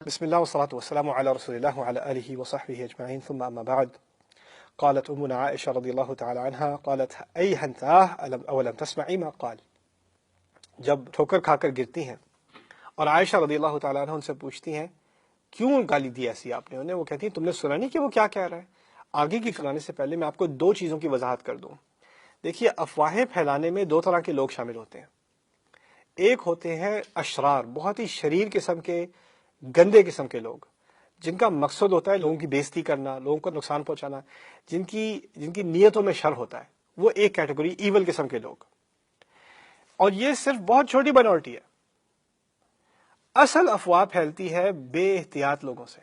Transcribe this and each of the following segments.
بسم الله والصلاة والسلام على رسول الله وعلى آله وصحبه أجمعين ثم أما بعد قالت أمنا عائشة رضي الله تعالى عنها قالت أيها انتاه أولم تسمعي ما قال. جب ٹھوکر کھا کر گرتی ہیں اور عائشہ رضی اللہ تعالیٰ عنہ ان سے پوچھتی ہیں کیوں گالی دی ایسی آپ نے انہیں، وہ کہتی ہیں تم نے سنا نہیں کہ وہ کیا کہہ رہا ہے. آگے کی سنانے سے پہلے میں آپ کو دو چیزوں کی وضاحت کر دوں. دیکھیے، افواہیں پھیلانے میں دو طرح کے لوگ شامل ہوتے ہیں. ایک ہوتے ہیں اشرار، بہت ہی شریر قسم کے، گندے قسم کے لوگ، جن کا مقصد ہوتا ہے لوگوں کی بےزتی کرنا، لوگوں کو نقصان پہنچانا، جن کی نیتوں میں شر ہوتا ہے. وہ ایک کیٹیگری ایول قسم کے لوگ، اور یہ صرف بہت چھوٹی مائنورٹی ہے. اصل افواہ پھیلتی ہے بے احتیاط لوگوں سے.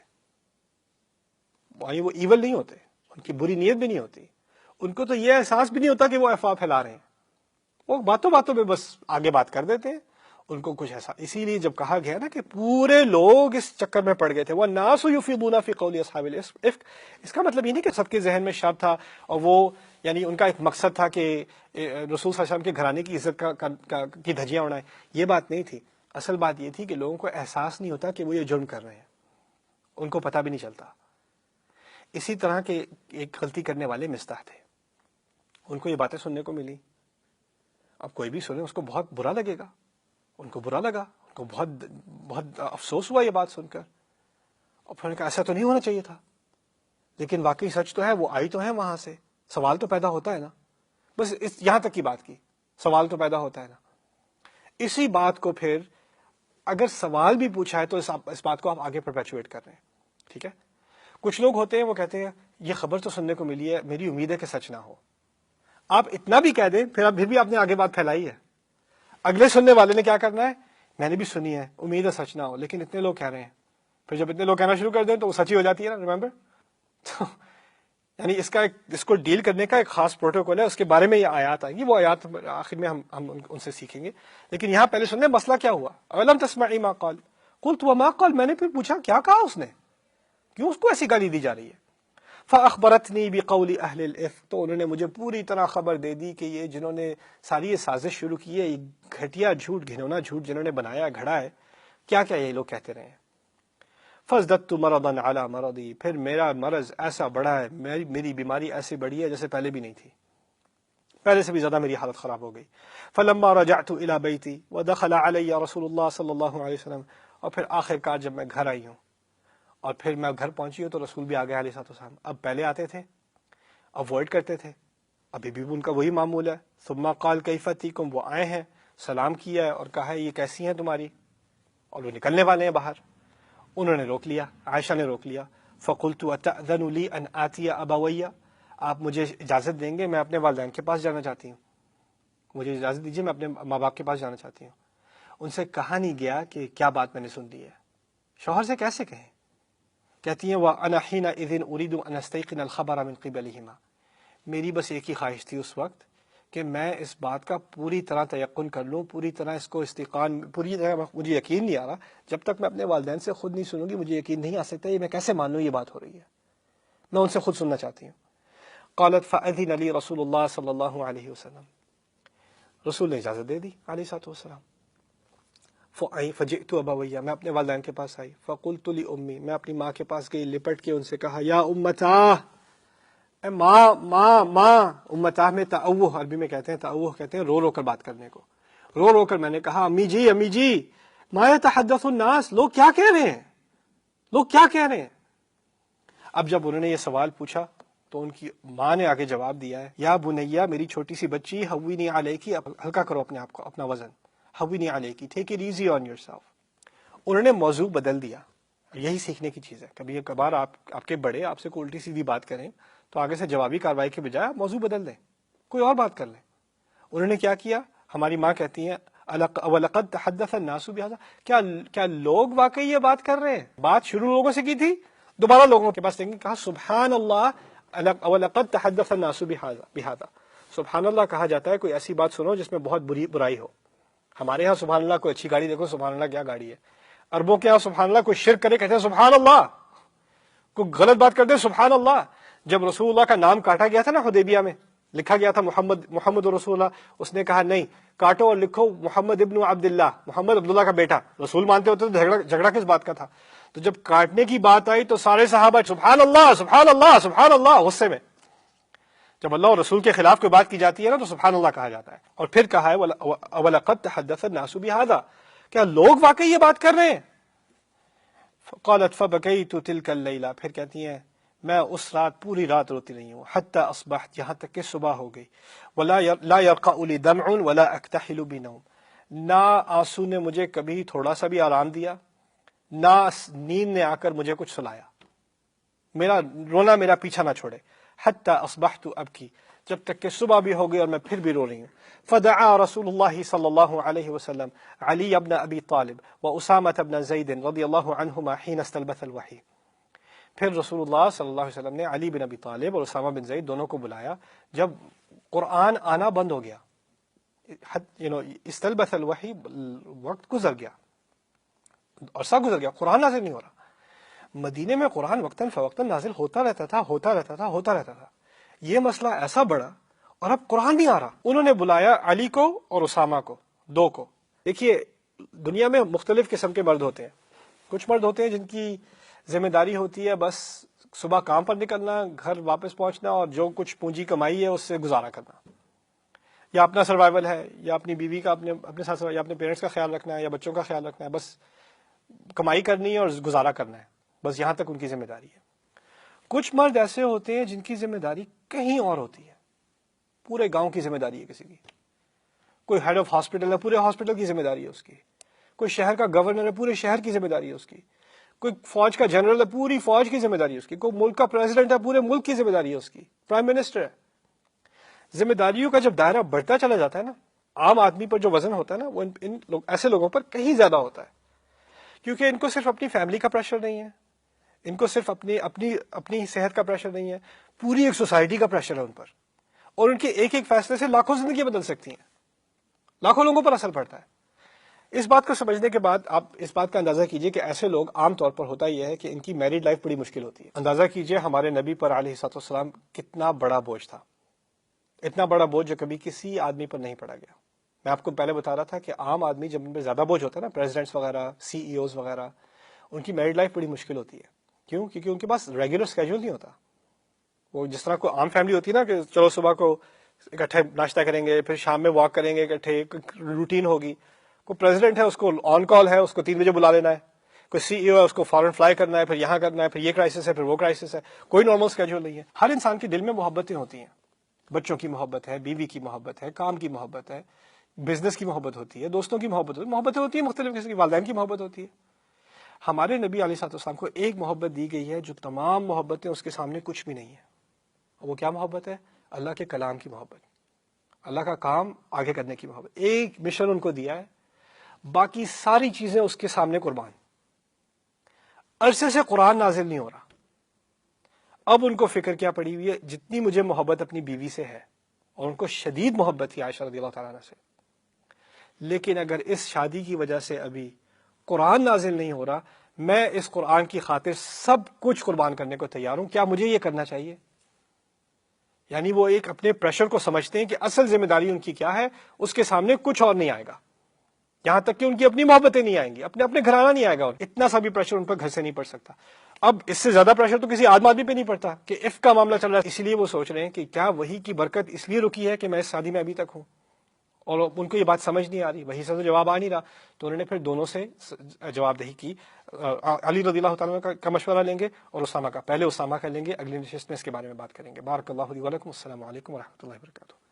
وہ ایول نہیں ہوتے، ان کی بری نیت بھی نہیں ہوتی، ان کو تو یہ احساس بھی نہیں ہوتا کہ وہ افواہ پھیلا رہے ہیں. وہ باتوں باتوں میں بس آگے بات کر دیتے ہیں، ان کو کچھ ایسا. اسی لیے جب کہا گیا نا کہ پورے لوگ اس چکر میں پڑ گئے تھے، وَالنَّاسُ يُفِيضُونَ فِي قَوْلِ أَصْحَابِ الْإِفْكِ، اس کا مطلب یہ نہیں کہ سب کے ذہن میں شر تھا اور وہ یعنی ان کا ایک مقصد تھا کہ رسول صلی اللہ علیہ وسلم کے گھرانے کی عزت کی دھجیاں اڑائیں. یہ بات نہیں تھی. اصل بات یہ تھی کہ لوگوں کو احساس نہیں ہوتا کہ وہ یہ جرم کر رہے ہیں، ان کو پتہ بھی نہیں چلتا. اسی طرح کے ایک غلطی کرنے والے مستح تھے، ان کو یہ باتیں سننے کو ملی. اب کوئی بھی سنے اس کو بہت برا لگے گا، ان کو برا لگا، ان کو بہت افسوس ہوا یہ بات سن کر. اور پھر ایسا تو نہیں ہونا چاہیے تھا، لیکن واقعی سچ تو ہے، وہ آئی تو ہے وہاں سے. سوال تو پیدا ہوتا ہے نا، بس یہاں تک کی بات کی، سوال تو پیدا ہوتا ہے نا. اسی بات کو پھر اگر سوال بھی پوچھا ہے تو اس بات کو آپ آگے پرپیچویٹ کر رہے ہیں. ٹھیک ہے، کچھ لوگ ہوتے ہیں وہ کہتے ہیں یہ خبر تو سننے کو ملی ہے، میری امید ہے کہ سچ نہ ہو. آپ اتنا بھی کہہ دیں پھر بھی آپ نے آگے بات پھیلائی ہے. اگلے سننے والے نے کیا کرنا ہے، میں نے بھی سنی ہے، امید ہے سچ نہ ہو، لیکن اتنے لوگ کہہ رہے ہیں. پھر جب اتنے لوگ کہنا شروع کر دیں تو وہ سچی ہو جاتی ہے نا. ریمبر، تو یعنی اس کو ڈیل کرنے کا ایک خاص پروٹوکول ہے، اس کے بارے میں یہ آیات آئیں گی. وہ آیات آخر میں ہم ان سے سیکھیں گے. لیکن یہاں پہلے سننے مسئلہ کیا ہوا. اولم تسمعی ما قال، قلت وما قال، میں نے پھر پوچھا کیا کہا اس نے، کیوں اس کو ایسی گالی دی جا رہی ہے. فاخبرتنی بقول اہل الافک، تو انہوں نے مجھے پوری طرح خبر دے دی کہ یہ جنہوں نے ساری یہ سازش شروع کی ہے، یہ گھٹیا جھوٹ، گھنونا جھوٹ جنہوں نے بنایا گھڑا ہے، کیا کیا یہ لوگ کہتے رہے ہیں. فازددت مرضا علی مرضی، پھر میرا مرض ایسا بڑھا ہے، میری بیماری ایسی بڑھی ہے جیسے پہلے بھی نہیں تھی، پہلے سے بھی زیادہ میری حالت خراب ہو گئی. فلما رجعت الى بیتی ودخل علی رسول اللہ صلی اللہ علیہ وسلم، اور پھر آخر کار جب میں گھر آئی ہوں اور پھر میں گھر پہنچی ہوں تو رسول بھی آ گئے علیہ السلام. اب پہلے آتے تھے، اوائڈ کرتے تھے، ابھی بھی ان کا وہی معمول ہے. ثم قال کیف تیکم، وہ آئے ہیں، سلام کیا ہے اور کہا ہے یہ کیسی ہیں تمہاری، اور وہ نکلنے والے ہیں باہر. انہوں نے روک لیا، عائشہ نے روک لیا. فقلت اتأذن لی ان آتی ابوی، آپ مجھے اجازت دیں گے، میں اپنے والدین کے پاس جانا چاہتی ہوں، مجھے اجازت دیجیے، میں اپنے ماں باپ کے پاس جانا چاہتی ہوں. ان سے کہا نہیں گیا کہ کیا بات میں نے سن لی ہے. شوہر سے کیسے کہیں. کہتی ہیں وَأَنَا حِينَئِذٍ أُرِيدُ أَنْ أَسْتَيْقِنَ الْخَبَرَ مِنْ قِبَلِهِمَا، میری بس ایک ہی خواہش تھی اس وقت کہ میں اس بات کا پوری طرح تیقن کر لوں، پوری طرح اس کو استیقان، پوری طرح مجھے یقین نہیں آ رہا. جب تک میں اپنے والدین سے خود نہیں سنوں گی مجھے یقین نہیں آ سکتا یہ میں کیسے مان لوں یہ بات ہو رہی ہے، میں ان سے خود سننا چاہتی ہوں. قالت فأذن لي رسول اللہ صلی اللہ علیہ وسلم، رسول نے اجازت دے دی علیہ الصلوۃ والسلام. فجئت ابویہ، میں اپنے والدین کے پاس آئی. فقلت لأمی، میں اپنی ماں کے پاس گئی، لپٹ کے ان سے کہا یا امتا، اے ماں. امتا میں تأوہ، عربی میں کہتے ہیں تأوہ، کہتے ہیں رو رو کر بات کرنے کو. رو رو کر میں نے کہا امی جی ما یتحدث الناس، لوگ کیا کہہ رہے ہیں، لوگ کیا کہہ رہے ہیں. اب جب انہوں نے یہ سوال پوچھا تو ان کی ماں نے آگے جواب دیا ہے یا بنیا، میری چھوٹی سی بچی، ہوینی علیکی، ہلکا کرو اپنے آپ کو، اپنا وزن، ہوینی علیکی، take it easy on yourself. انہوں نے موضوع بدل دیا. یہی سیکھنے کی چیز ہے. کبھی کبھار آپ کے بڑے آپ سے کوئی الٹی سیدھی بات کریں تو آگے سے جوابی کاروائی کے بجائے آپ موضوع بدل دیں، کوئی اور بات کر لیں. انہوں نے کیا کیا، ہماری ماں کہتی ہیں وَلَقَدْ تَحَدَّثَ النَّاسُ بِهَذَا، کیا لوگ واقعی یہ بات کر رہے ہیں. بات شروع لوگوں سے کی تھی، دوبارہ لوگوں کے پاس کہا سبحان اللہ، وَلَقَدْ تَحَدَّثَ النَّاسُ بِهَذَا. سبحان اللہ کہا جاتا ہے کوئی ایسی بات سنو جس میں بہت برائی ہو. ہمارے ہاں سبحان اللہ کوئی اچھی گاڑی دیکھو سبحان اللہ کیا گاڑی ہے. عربوں کے ہاں سبحان اللہ کوئی شرک کرے کہتے ہیں سبحان اللہ، کوئی غلط بات کرتے ہیں سبحان اللہ. جب رسول اللہ کا نام کاٹا گیا تھا نا حدیبیہ میں، لکھا گیا تھا محمد رسول اللہ، اس نے کہا نہیں کاٹو اور لکھو محمد ابن عبداللہ، محمد عبداللہ کا بیٹا. رسول مانتے ہوتے تو جھگڑا کس بات کا تھا. تو جب کاٹنے کی بات آئی تو سارے صحابہ سبحان اللہ سبحان اللہ سبحان اللہ غصے میں. جب اللہ اور رسول کے خلاف کوئی بات کی جاتی ہے نا تو سبحان اللہ کہا جاتا ہے. اور پھر کہا ہے وَلَقَدْ تَحَدَّثَ النَّاسُ بِهَذَا، کیا لوگ واقعی یہ بات کر رہے ہیں؟ قالت فبكيت تلك الليلة، پھر کہتی ہیں میں اس رات پوری رات روتی رہی ہوں حتى اصبحت، یہاں تک کہ صبح ہو گئی. ولا يرقع لي دمع ولا اكتحل بنوم، نہ آنسو نے مجھے کبھی تھوڑا سا بھی آرام دیا، نہ نیند نے آ کر مجھے کچھ سلایا، میرا رونا میرا پیچھا نہ چھوڑے. حتی اصبحت ابکی، جب تک کہ صبح بھی ہو گئی اور میں پھر بھی رو رہی ہوں. فدعا رسول اللہ صلی اللہ علیہ وسلم علی ابن ابی طالب و اسامہ ابن زید رضی اللہ عنہما حین استلبث الوحی. پھر رسول اللہ صلی اللہ علیہ وسلم نے علی بن ابی طالب اور اسامہ بن زید دونوں کو بلایا جب قرآن آنا بند ہو گیا. استلبث الوحی، وقت گزر گیا، عرصہ گزر گیا، قرآن نازل نہیں ہو رہا. مدینے میں قرآن وقتاً فوقتاً نازل ہوتا رہتا تھا. یہ مسئلہ ایسا بڑا اور اب قرآن نہیں آ رہا. انہوں نے بلایا علی کو اور اسامہ کو، دو کو. دیکھیے دنیا میں مختلف قسم کے مرد ہوتے ہیں. کچھ مرد ہوتے ہیں جن کی ذمہ داری ہوتی ہے بس صبح کام پر نکلنا، گھر واپس پہنچنا اور جو کچھ پونجی کمائی ہے اس سے گزارا کرنا، یا اپنا سروائیول ہے، یا اپنی بیوی کا اپنے ساتھ، یا اپنے پیرنٹس کا خیال رکھنا ہے، یا بچوں کا خیال رکھنا ہے. بس کمائی کرنی ہے اور گزارا کرنا ہے، بس یہاں تک ان کی ذمہ داری ہے. کچھ مرد ایسے ہوتے ہیں جن کی ذمہ داری کہیں اور ہوتی ہے. پورے گاؤں کی ذمہ داری ہے کسی کی. کوئی ہیڈ آف ہاسپٹل ہے، پورے ہاسپٹل کی ذمہ داری ہے اس کی. کوئی شہر کا گورنر ہے، پورے شہر کی ذمہ داری ہے اس کی. کوئی فوج کا جنرل ہے، پوری فوج کی ذمہ داری ہے اس کی. کوئی ملک کا پریزیڈنٹ ہے، پورے ملک کی ذمہ داری ہے اس کی. پرائم منسٹر ہے. ذمہ داریوں کا جب دائرہ بڑھتا چلا جاتا ہے نا، عام آدمی پر جو وزن ہوتا ہے نا وہ ایسے لوگوں پر کہیں زیادہ ہوتا ہے. کیونکہ ان کو صرف اپنی فیملی کا پریشر نہیں ہے، ان کو صرف اپنی صحت کا پریشر نہیں ہے، پوری ایک سوسائٹی کا پریشر ہے ان پر. اور ان کے ایک ایک فیصلے سے لاکھوں زندگیاں بدل سکتی ہیں، لاکھوں لوگوں پر اثر پڑتا ہے. اس بات کو سمجھنے کے بعد آپ اس بات کا اندازہ کیجئے کہ ایسے لوگ عام طور پر ہوتا یہ ہے کہ ان کی میرڈ لائف بڑی مشکل ہوتی ہے. اندازہ کیجئے ہمارے نبی پر علیہ الصلوۃ والسلام کتنا بڑا بوجھ تھا، اتنا بڑا بوجھ جو کبھی کسی آدمی پر نہیں پڑا گیا. میں آپ کو پہلے بتا رہا تھا کہ عام آدمی جب ان پہ زیادہ بوجھ ہوتا ہے نا، پریزیڈنٹس وغیرہ، سی ای اوز وغیرہ، ان کی میرڈ لائف بڑی مشکل ہوتی ہے. کیوں؟ کیونکہ ان کے پاس ریگولر اسکیجول نہیں ہوتا. وہ جس طرح کوئی عام فیملی ہوتی ہے نا کہ چلو صبح کو اکٹھے ناشتہ کریں گے، پھر شام میں واک کریں گے اکٹھے، روٹین ہوگی. کوئی پریزیڈنٹ ہے اس کو آن کال ہے، اس کو 3 بجے بلا لینا ہے. کوئی سی ای او ہے، اس کو فورن فلائی کرنا ہے، پھر یہاں کرنا ہے، پھر یہ کرائسس ہے، پھر وہ کرائسس ہے. کوئی نارمل اسکیجول نہیں ہے. ہر انسان کے دل میں محبتیں ہوتی ہیں. بچوں کی محبت ہے، بیوی کی محبت ہے، کام کی محبت ہے، بزنس کی محبت ہوتی ہے، دوستوں کی محبتیں ہوتی ہیں، مختلف قسم کی، والدین کی محبت ہوتی ہے. ہمارے نبی علیہ الصلوۃ والسلام کو ایک محبت دی گئی ہے جو تمام محبتیں اس کے سامنے کچھ بھی نہیں ہے. وہ کیا محبت ہے؟ اللہ کے کلام کی محبت، اللہ کا کام آگے کرنے کی محبت. ایک مشن ان کو دیا ہے، باقی ساری چیزیں اس کے سامنے قربان. عرصے سے قرآن نازل نہیں ہو رہا. اب ان کو فکر کیا پڑی ہوئی ہے؟ جتنی مجھے محبت اپنی بیوی سے ہے، اور ان کو شدید محبت تھی عائشہ رضی اللہ تعالیٰ عنہ سے، لیکن اگر اس شادی کی وجہ سے ابھی قرآن نازل نہیں ہو رہا، میں اس قرآن کی خاطر سب کچھ قربان کرنے کو تیار ہوں. کیا مجھے یہ کرنا چاہیے؟ یعنی وہ ایک اپنے پریشر کو سمجھتے ہیں کہ اصل ذمہ داری ان کی کیا ہے، اس کے سامنے کچھ اور نہیں آئے گا. یہاں تک کہ ان کی اپنی محبتیں نہیں آئیں گی، اپنے گھرانہ نہیں آئے گا. اتنا سا بھی پریشر ان پر گھر سے نہیں پڑ سکتا. اب اس سے زیادہ پریشر تو کسی آدمی پہ نہیں پڑتا کہ اف کا معاملہ چل رہا ہے. اسی لیے وہ سوچ رہے ہیں کہ کیا وحی کی برکت اس لیے رکی ہے کہ میں اس شادی میں ابھی تک ہوں، اور ان کو یہ بات سمجھ نہیں آ رہی، وہی سے تو جواب آ نہیں رہا. تو انہوں نے پھر دونوں سے جواب دہی کی. علی رضی اللہ تعالیٰ کا مشورہ لیں گے اور اسامہ کا. پہلے اسامہ کا لیں گے، اگلی نشست میں اس کے بارے میں بات کریں گے. بارک اللہ لی ولکم. السلام علیکم ورحمۃ اللہ وبرکاتہ.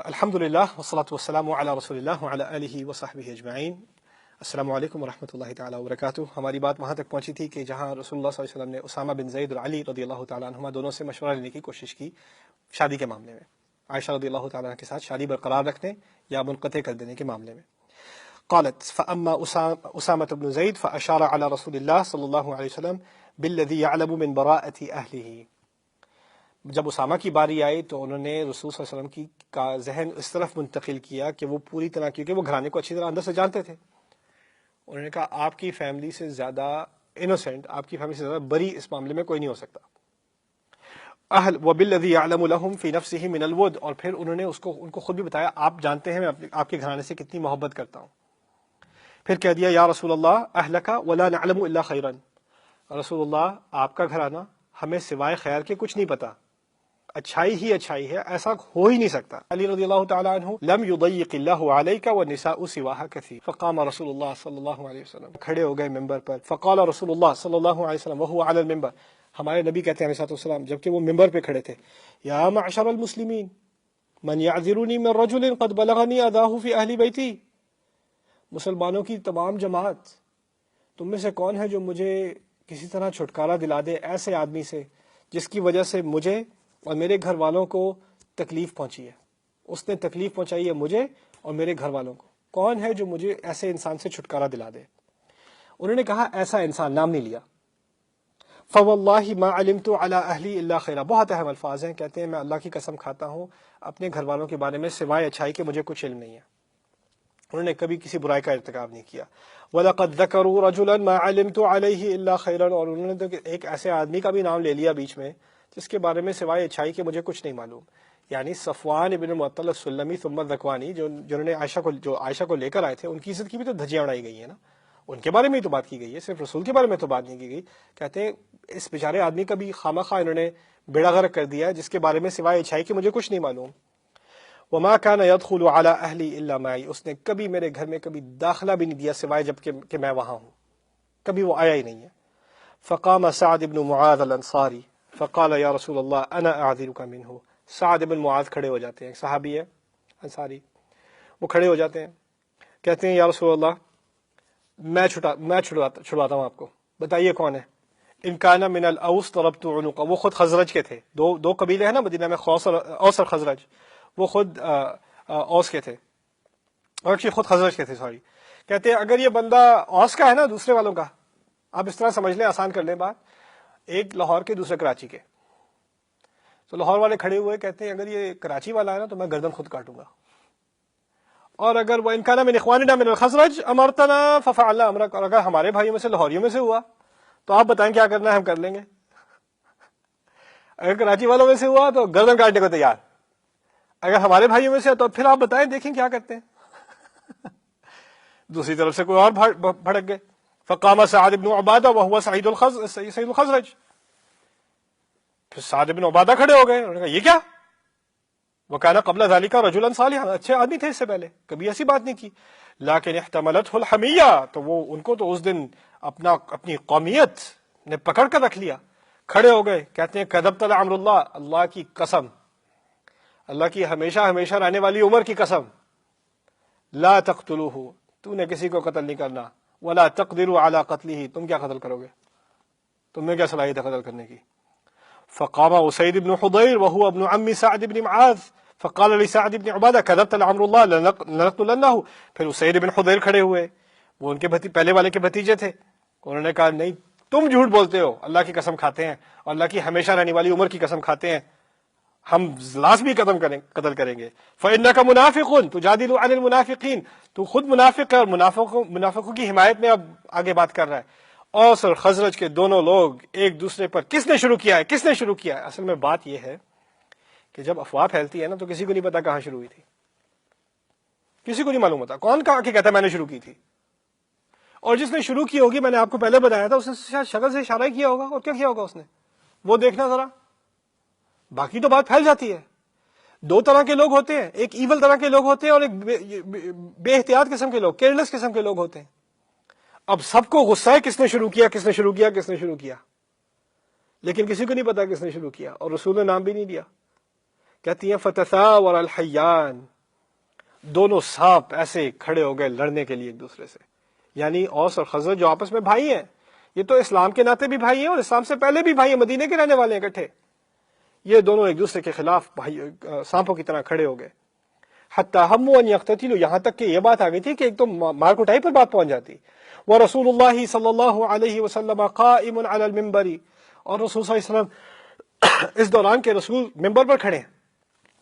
الحمد للہ والصلاة والسلام علی رسول اللہ وعلی آلہ وصحبہ اجمعین. السلام علیکم ورحمۃ اللہ تعالیٰ وبرکاتہ. ہماری بات وہاں تک پہنچی تھی کہ جہاں رسول اللہ صلی اللہ علیہ وسلم نے اسامہ بن زید اور علی رضی اللہ تعالیٰ عنہما دونوں سے مشورہ لینے کی کوشش کی شادی کے معاملے میں، عائشہ رضی اللہ تعالیٰ عنہ کے ساتھ شادی برقرار رکھنے یا منقطع کر دینے کے معاملے میں. قالت فأما أسامة بن زيد فأشار على رسول الله صلى الله عليه وسلم بالذي يعلم من براءة أهله. جب اسامہ کی باری آئی تو انہوں نے رسول صلی اللہ علیہ وسلم کا ذہن اس طرف منتقل کیا کہ وہ پوری طرح، کیونکہ وہ گھرانے کو اچھی طرح اندر سے جانتے تھے، انہوں نے کہا آپ کی فیملی سے زیادہ انوسینٹ، آپ کی فیملی سے زیادہ بری اس معاملے میں کوئی نہیں ہو سکتا. وبالذی یعلم لهم فی نفسہ من الود، اور پھر انہوں نے ان کو خود بھی بتایا آپ جانتے ہیں میں آپ کے گھرانے سے کتنی محبت کرتا ہوں. پھر کہہ دیا یا رسول اللہ اہلک ولا نعلم الا خیرا، رسول اللہ آپ کا گھرانہ ہمیں سوائے خیر کے کچھ نہیں پتا، اچھائی ہی اچھائی ہے، ایسا ہو ہی نہیں سکتا. علی رضی اللہ تعالی عنہ لم یضیق اللہ علیک والنساء سواها کثیر، فقام رسول اللہ صلی اللہ علیہ وسلم، کھڑے ہو گئے ممبر پر. فقال رسول اللہ صلی اللہ علیہ وسلم وهو علی المنبر، ہمارے نبی کہتے ہیں علیہ السلام جبکہ وہ ممبر پہ کھڑے تھے، یا معشر المسلمین من یعذرنی من رجل قد بلغنی اذاہ فی اہل بیتی، مسلمانوں کی تمام جماعت، تم میں سے کون ہے جو مجھے کسی طرح چھٹکارا دلا دے ایسے آدمی سے جس کی وجہ سے مجھے اور میرے گھر والوں کو تکلیف پہنچی ہے، اس نے تکلیف پہنچائی ہے مجھے اور میرے گھر والوں کو، کون ہے جو مجھے ایسے انسان سے چھٹکارا دلا دے؟ انہوں نے کہا ایسا انسان، نام نہیں لیا. فواللہ ما علمت علی اہلی الا خیرا، بہت اہم الفاظ ہیں، کہتے ہیں میں اللہ کی قسم کھاتا ہوں اپنے گھر والوں کے بارے میں سوائے اچھائی کے مجھے کچھ علم نہیں ہے. انہوں نے کبھی کسی برائی کا ارتکاب نہیں کیا. وَلَقَدْ ذَكَرُوا رَجُلًا مَا عَلِمْتُ عَلَيْهِ إِلَّا خَيْرًا، اور انہوں نے تو ایک ایسے آدمی کا بھی نام لے لیا بیچ میں جس کے بارے میں سوائے اچھائی کے مجھے کچھ نہیں معلوم. یعنی صفوان ابن معطل السلمی ثم الذکوانی، جنہوں نے عائشہ کو لے کر آئے تھے، ان کی عزت کی بھی تو دھجیاں اڑائی گئی ہیں نا، ان کے بارے میں ہی تو بات کی گئی ہے، صرف رسول کے بارے میں تو بات نہیں کی گئی. کہتے ہیں اس بیچارے آدمی کا بھی خواہ انہوں نے بیڑا غرق کر دیا جس کے بارے میں سوائے اچھائی کے مجھے کچھ نہیں معلوم. وما كان يدخل على اهلي الا معي، اس نے کبھی میرے گھر میں کبھی داخلہ بھی نہیں دیا سوائے جب کہ میں وہاں ہوں، کبھی وہ آیا ہی نہیں ہے. فقام سعد بن معاذ الانصاری فقال یا رسول اللہ انا اعذرك منه، سعد بن معاذ کھڑے ہو جاتے ہیں، صحابی ہے انصاری، وہ کھڑے ہو جاتے ہیں، کہتے ہیں یا رسول اللہ میں چھڑواتا ہوں آپ کو، بتائیے کون ہے؟ ان کان من الاوس ضربت عنقه، وہ خود خزرج کے تھے، دو قبیلے ہیں نا مدینہ میں، اوس اور خزرج، وہ خود اوس کے تھے اور خود خزرج کے تھے، سوری. کہتے ہیں اگر یہ بندہ اوس کا ہے نا، دوسرے والوں کا، آپ اس طرح سمجھ لیں، آسان کر لیں بات، ایک لاہور کے دوسرے کراچی کے، تو لاہور والے کھڑے ہوئے کہتے ہیں اگر یہ کراچی والا ہے نا تو میں گردن خود کاٹوں گا، اور اگر وہ ان کان من اخواننا من الخزرج امرتنا ففعلنا امرک، اور اگر ہمارے بھائیوں میں سے لاہوریوں میں سے ہوا تو آپ بتائیں کیا کرنا ہے، ہم کر لیں گے. اگر کراچی والوں میں سے ہوا تو گردن کاٹنے کو تیار، اگر ہمارے بھائیوں میں سے تو پھر آپ بتائیں دیکھیں کیا کرتے ہیں. دوسری طرف سے کوئی اور بھڑک گئے. فقام سعد بن عبادہ وهو سعید الخزرج، پھر سعد بن عبادہ کھڑے ہو گئے، انہوں نے کہا یہ کیا؟ وكان قبل ذلك رجلا صالحا، اچھے آدمی تھے اس سے پہلے، کبھی ایسی بات نہیں کی. لیکن احتملته الحمیہ، تو وہ ان کو تو اس دن اپنی قومیت نے پکڑ کر رکھ لیا. کھڑے ہو گئے، کہتے ہیں کذبت لعمر اللہ، اللہ کی قسم، اللہ کی ہمیشہ ہمیشہ رہنے والی عمر کی قسم، لا تقتلوه، تو نے کسی کو قتل نہیں کرنا، ولا تقدروا على قتله، تم کیا قتل کرو گے، تم میں کیا صلاحیت ہے قتل کرنے کی. فقام اسید بن حضیر وهو ابن عم سعد بن معاذ فقال لسعد بن عبادہ كذبت لعمر اللہ لنقتلنه، پھر اسید بن حضیر کھڑے ہوئے، وہ ان کے پہلے والے کے بھتیجے تھے، انہوں نے کہا نہیں تم جھوٹ بولتے ہو، اللہ کی قسم کھاتے ہیں اور اللہ کی ہمیشہ رہنے والی عمر کی قسم کھاتے ہیں، ہم لازمی قتل کریں گے. فإنك منافق تجادل عن المنافقین، تو خود منافق ہے اور منافقوں کی حمایت میں اب آگے بات کر رہا ہے. اوس اور خزرج کے دونوں لوگ ایک دوسرے پر کس نے شروع کیا ہے؟ اصل میں بات یہ ہے کہ جب افواہ پھیلتی ہے نا تو کسی کو نہیں پتا کہاں شروع ہوئی تھی، کسی کو نہیں معلوم ہوتا کون کہا کہ کہتا ہے میں نے شروع کی تھی، اور جس نے شروع کی ہوگی، میں نے آپ کو پہلے بتایا تھا، اس نے شاید شکل سے اشارہ کیا ہوگا، اور کیا کیا ہوگا اس نے، وہ دیکھنا ذرا، باقی تو بات پھیل جاتی ہے. دو طرح کے لوگ ہوتے ہیں، ایک ایول طرح کے لوگ ہوتے ہیں اور ایک بے احتیاط قسم کے لوگ، کیئرلیس قسم کے لوگ ہوتے ہیں. اب سب کو غصہ ہے کس نے شروع کیا، لیکن کسی کو نہیں پتا کس نے شروع کیا، اور رسول نے نام بھی نہیں دیا. کہتی ہیں فتثاور الحیان، دونوں سانپ ایسے کھڑے ہو گئے لڑنے کے لیے ایک دوسرے سے. یعنی اوس اور خزرج جو آپس میں بھائی ہیں، یہ تو اسلام کے ناطے بھی بھائی ہیں اور اسلام سے پہلے بھی بھائی ہیں، مدینے کے رہنے والے ہیں اکٹھے، یہ دونوں ایک دوسرے کے خلاف سانپوں کی طرح کھڑے ہو گئے. حتی ہموا ان یقتتلوا، یہاں تک کہ یہ بات آ گئی تھی کہ ایک تو مار کٹائی پر بات پہنچ جاتی. ورسول اللہ صلی اللہ علیہ وسلم قائم علی المنبر، اور رسول صلی اللہ علیہ وسلم اس دوران کے رسول ممبر پر کھڑے ہیں،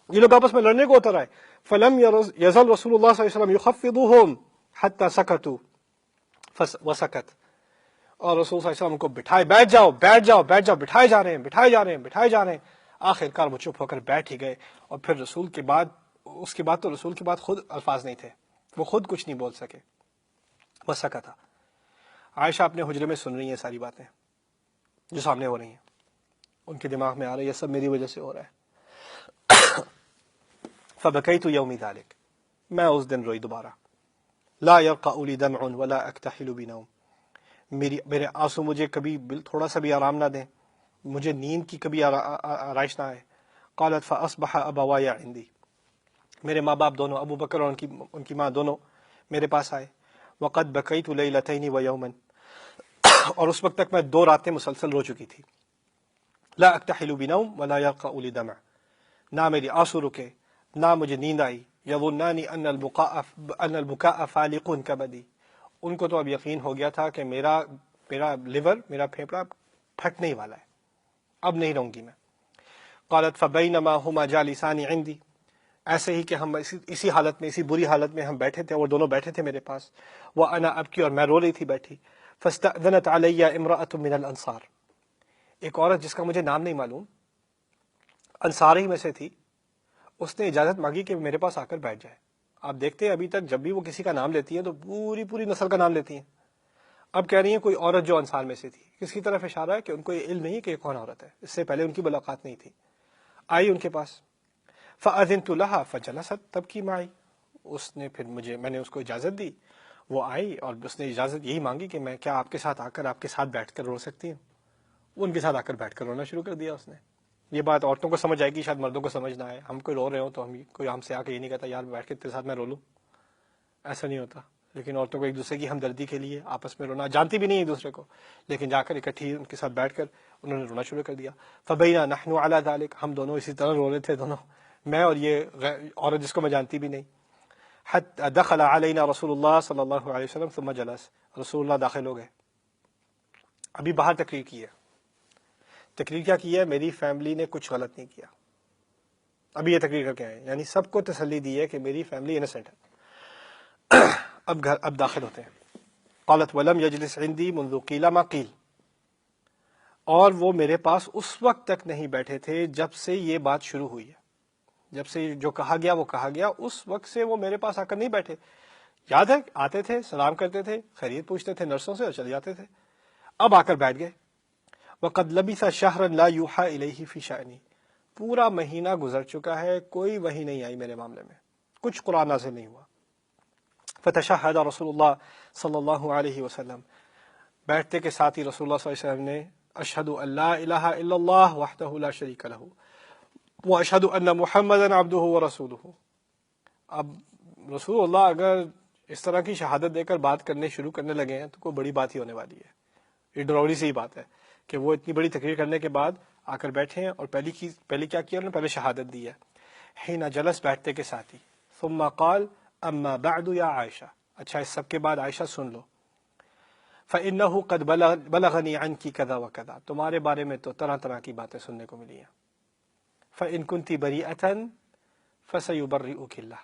یہ لوگ آپس میں لڑنے کو اتر آئے. فلم یزل رسول اللہ صلی اللہ علیہ وسلم یخفضهم حتی سکتوا وسکت، اور رسول صلی اللہ علیہ وسلم کو بیٹھ جاؤ، بٹھائے جا رہے ہیں. آخر کار وہ چپ ہو کر بیٹھ ہی گئے، اور پھر اس کے بعد تو رسول کے بعد خود الفاظ نہیں تھے، وہ خود کچھ نہیں بول سکے، بس سکا تھا۔ عائشہ اپنے حجرے میں سن رہی ہیں ساری باتیں جو سامنے ہو رہی ہیں، ان کے دماغ میں آ رہا ہے یہ سب میری وجہ سے ہو رہا ہے۔ فبکیت یوم ذلک، میں اس دن روئی دوبارہ۔ لا یرقع لی دمع ولا اکتحل بنوم، میرے آنسو مجھے کبھی تھوڑا سا بھی آرام نہ دیں، مجھے نیند کی کبھی آرائش نہ آئے۔ قالت فاصبح ابوایا عندی، میرے ماں باپ دونوں، ابو بکر اور ان کی ماں دونوں میرے پاس آئے۔ وقد بکیت لیلتین ویوما، اور اس وقت تک میں 2 راتیں مسلسل رو چکی تھی۔ لا اکتحل بنوم ولا یرقع لی دمع، نہ میری آنسو رکے نہ مجھے نیند آئی۔ یظنان ان البکاء فالق کبدی، ان کو تو اب یقین ہو گیا تھا کہ میرا لیور، میرا پھیپڑا پھٹنے ہی والا ہے، اب نہیں رہوں گی میں۔ قالت فبینما ہما جالسان عندی، ایسے ہی کہ ہم اسی حالت میں، اسی بری حالت میں ہم بیٹھے تھے، اور دونوں بیٹھے تھے میرے پاس، وانا ابکی، اور میں رو رہی تھی بیٹھی۔ فاستأذنت علی امرأة من الانصار، ایک عورت جس کا مجھے نام نہیں معلوم، انصار ہی میں سے تھی، اس نے اجازت مانگی کہ میرے پاس آ کر بیٹھ جائے۔ آپ دیکھتے ہیں ابھی تک جب بھی وہ کسی کا نام لیتی ہیں تو پوری نسل کا نام لیتی ہیں، اب کہہ رہی ہیں کوئی عورت جو انصار میں سے تھی۔ کس کی طرف اشارہ ہے کہ ان کو یہ علم نہیں ہے کہ یہ کون عورت ہے، اس سے پہلے ان کی ملاقات نہیں تھی۔ آئی ان کے پاس، فأذنت لها فجلست تبکی معي، اس نے پھر میں نے اس کو اجازت دی، وہ آئی اور اس نے اجازت یہی مانگی کہ میں کیا آپ کے ساتھ آ کر آپ کے ساتھ بیٹھ کر رو سکتی ہوں۔ وہ ان کے ساتھ آ کر بیٹھ کر رونا شروع کر دیا اس نے۔ یہ بات عورتوں کو سمجھ آئے گی، شاید مردوں کو سمجھ نہ آئے۔ ہم کوئی رو رہے ہو تو کوئی ہم سے آ کے یہ نہیں کہتا یار بیٹھ کے تیرے ساتھ میں رو لوں، ایسا نہیں ہوتا۔ لیکن عورتوں کو ایک دوسرے کی ہمدردی کے لیے آپس میں رونا، جانتی بھی نہیں ایک دوسرے کو، لیکن جا کر اکٹھی ان کے ساتھ بیٹھ کر انہوں نے رونا شروع کر دیا۔ فبینا نحن علی ذلک، ہم دونوں اسی طرح رو رہے تھے دونوں، میں اور یہ عورت جس کو میں جانتی بھی نہیں۔ حتی دخل علینا رسول اللہ صلی اللہ علیہ وسلم ثم جلس، رسول اللہ داخل ہو گئے۔ ابھی باہر تقریر کی ہے، تقریر کیا کی ہے؟ میری فیملی نے کچھ غلط نہیں کیا، ابھی یہ تقریر کر کے آئے، یعنی سب کو تسلی دی ہے کہ میری فیملی انسنٹ ہے۔ اب داخل ہوتے ہیں۔ قالت ولم یجلس عندی منذ قیل ما قیل، اور وہ میرے پاس اس وقت تک نہیں بیٹھے تھے جب سے یہ بات شروع ہوئی ہے، جب سے جو کہا گیا وہ کہا گیا، اس وقت سے وہ میرے پاس آ کر نہیں بیٹھے۔ یاد ہے آتے تھے، سلام کرتے تھے، خیریت پوچھتے تھے نرسوں سے اور چلے جاتے تھے، اب آ کر بیٹھ گئے۔ وقد لبث شہرا لا یوحى الیہ فی شأنی، پورا مہینہ گزر چکا ہے، کوئی وحی نہیں آئی میرے معاملے میں، کچھ قرآن نازل نہیں ہوا۔ فتشہد رسول اللہ صلی اللہ علیہ وسلم، بیٹھتے کے ساتھ ہی رسول اللہ صلی اللہ علیہ وسلم نے اشہد ان لا الہ الا اللہ وحدہ لا شریک لہ واشہد ان محمدا عبدہ ورسولہ۔ اب رسول اللہ اگر اس طرح کی شہادت دے کر بات کرنے شروع کرنے لگے ہیں تو کوئی بڑی بات ہی ہونے والی ہے۔ یہ ڈراؤنی سی بات ہے کہ وہ اتنی بڑی تقریر کرنے کے بعد آ کر بیٹھے ہیں، اور پہلی کیا کیا انہوں نے؟ پہلے شہادت دی ہے، حین جلس، بیٹھتے کے ساتھ ہی۔ ثم قال اما بعد یا عائشہ، اچھا اس سب کے بعد عائشہ سن لو، فإنه قد بلغنی عنکی کذا وکذا، تمہارے بارے میں تو طرح طرح کی باتیں سننے کو ملی ہیں۔ فإن كنت بریئة فسیبرئک اللہ،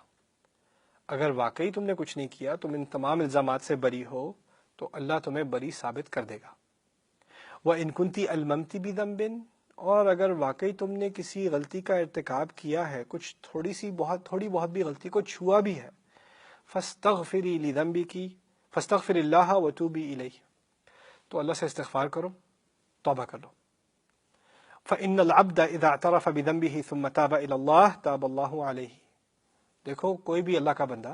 اگر واقعی تم نے کچھ نہیں کیا، تم ان تمام الزامات سے بری ہو تو اللہ تمہیں بری ثابت کر دے گا۔ وَإِن كُنْتِ أَلْمَمْتِ بِذَنْبٍ، اور اگر واقعی تم نے کسی غلطی کا ارتکاب کیا ہے، کچھ تھوڑی بہت بھی غلطی کو چھوا بھی ہے، فَاسْتَغْفِرِي لِذَنْبِكِ فَاسْتَغْفِرِ اللَّهَ وَتُوبِي إِلَيْهِ، تو اللہ سے استغفار کرو، توبہ کر لو۔ فَإِنَّ الْعَبْدَ إِذَا اعْتَرَفَ بِذَنْبِهِ ثُمَّ تَابَ إِلَى اللَّهِ تَابَ اللَّهُ عَلَيْهِ، دیکھو کوئی بھی اللہ کا بندہ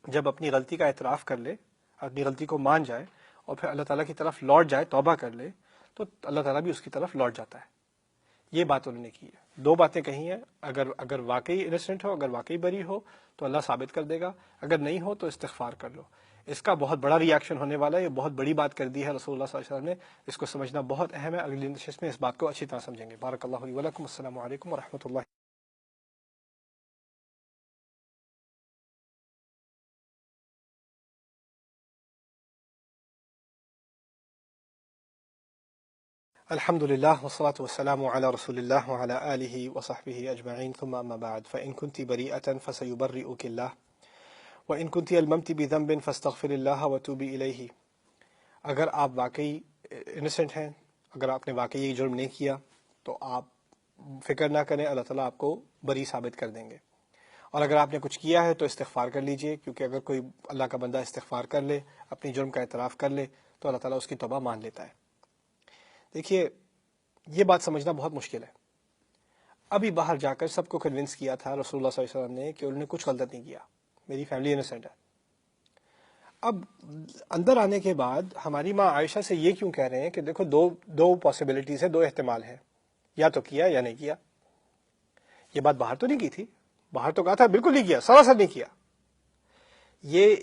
جب اپنی غلطی کا اعتراف کر لے، اپنی غلطی کو مان جائے اور پھر اللہ تعالیٰ کی طرف لوٹ جائے، توبہ کر لے، تو اللہ تعالیٰ بھی اس کی طرف لوٹ جاتا ہے۔ یہ بات انہوں نے کی ہے، 2 باتیں کہی ہیں، اگر واقعی انسنٹ ہو، اگر واقعی بری ہو تو اللہ ثابت کر دے گا، اگر نہیں ہو تو استغفار کر لو۔ اس کا بہت بڑا ری ایکشن ہونے والا ہے، یہ بہت بڑی بات کر دی ہے رسول اللہ صلی اللہ علیہ وسلم نے، اس کو سمجھنا بہت اہم ہے۔ اگلی نشست میں اس بات کو اچھی طرح سمجھیں گے۔ بارک اللہ لی ولکم، السلام علیکم ورحمۃ اللہ۔ الحمد للہ والصلاة والسلام علی رسول اللہ وعلی آلہ وصحبہ اجمعین، ثم اما بعد، فإن كنت بریئة فسیبرئک اللہ وإن كنت ألممت بذنب فاستغفر اللہ وتوبی الیہ، اگر آپ واقعی انسنٹ ہیں، اگر آپ نے واقعی یہ جرم نہیں کیا تو آپ فکر نہ کریں، اللہ تعالیٰ آپ کو بری ثابت کر دیں گے۔ اور اگر آپ نے کچھ کیا ہے تو استغفار کر لیجئے، کیونکہ اگر کوئی اللہ کا بندہ استغفار کر لے، اپنی جرم کا اعتراف کر لے، تو اللہ تعالیٰ اس کی توبہ مان لیتا ہے۔ دیکھیے، یہ بات سمجھنا بہت مشکل ہے۔ ابھی باہر جا کر سب کو کنونس کیا تھا رسول اللہ صلی اللہ علیہ وسلم نے کہ انہوں نے کچھ غلط نہیں کیا، میری فیملی انوسینٹ ہے۔ اب اندر آنے کے بعد ہماری ماں عائشہ سے یہ کیوں کہہ رہے ہیں کہ دیکھو دو پاسبلٹیز ہیں، دو احتمال ہیں، یا تو کیا یا نہیں کیا۔ یہ بات باہر تو نہیں کی تھی، باہر تو کہا تھا بالکل نہیں کیا، سراسر نہیں کیا۔ یہ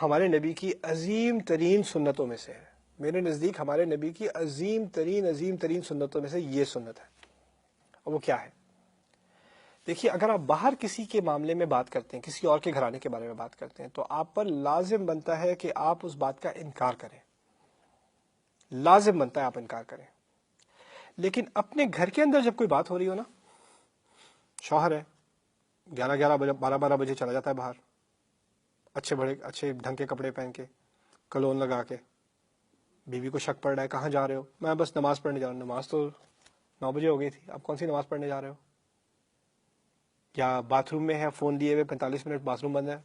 ہمارے نبی کی عظیم ترین سنتوں میں سے ہے، میرے نزدیک ہمارے نبی کی عظیم ترین سنتوں میں سے یہ سنت ہے۔ اور وہ کیا ہے؟ دیکھیے، اگر آپ باہر کسی کے معاملے میں بات کرتے ہیں، کسی اور کے گھرانے کے بارے میں بات کرتے ہیں، تو آپ پر لازم بنتا ہے کہ آپ اس بات کا انکار کریں، لازم بنتا ہے آپ انکار کریں۔ لیکن اپنے گھر کے اندر جب کوئی بات ہو رہی ہو نا، شوہر ہے 11 بجے چلا جاتا ہے باہر، اچھے ڈھنگ کے کپڑے پہن کے، کلون لگا کے، بیوی کو شک پڑ رہا ہے کہاں جا رہے ہو؟ میں بس نماز پڑھنے جا رہا ہوں۔ نماز تو 9 بجے ہو گئی تھی، آپ کون سی نماز پڑھنے جا رہے ہو؟ یا باتھ روم میں ہے، فون لیے ہوئے 45 منٹ باتھ روم بند ہے،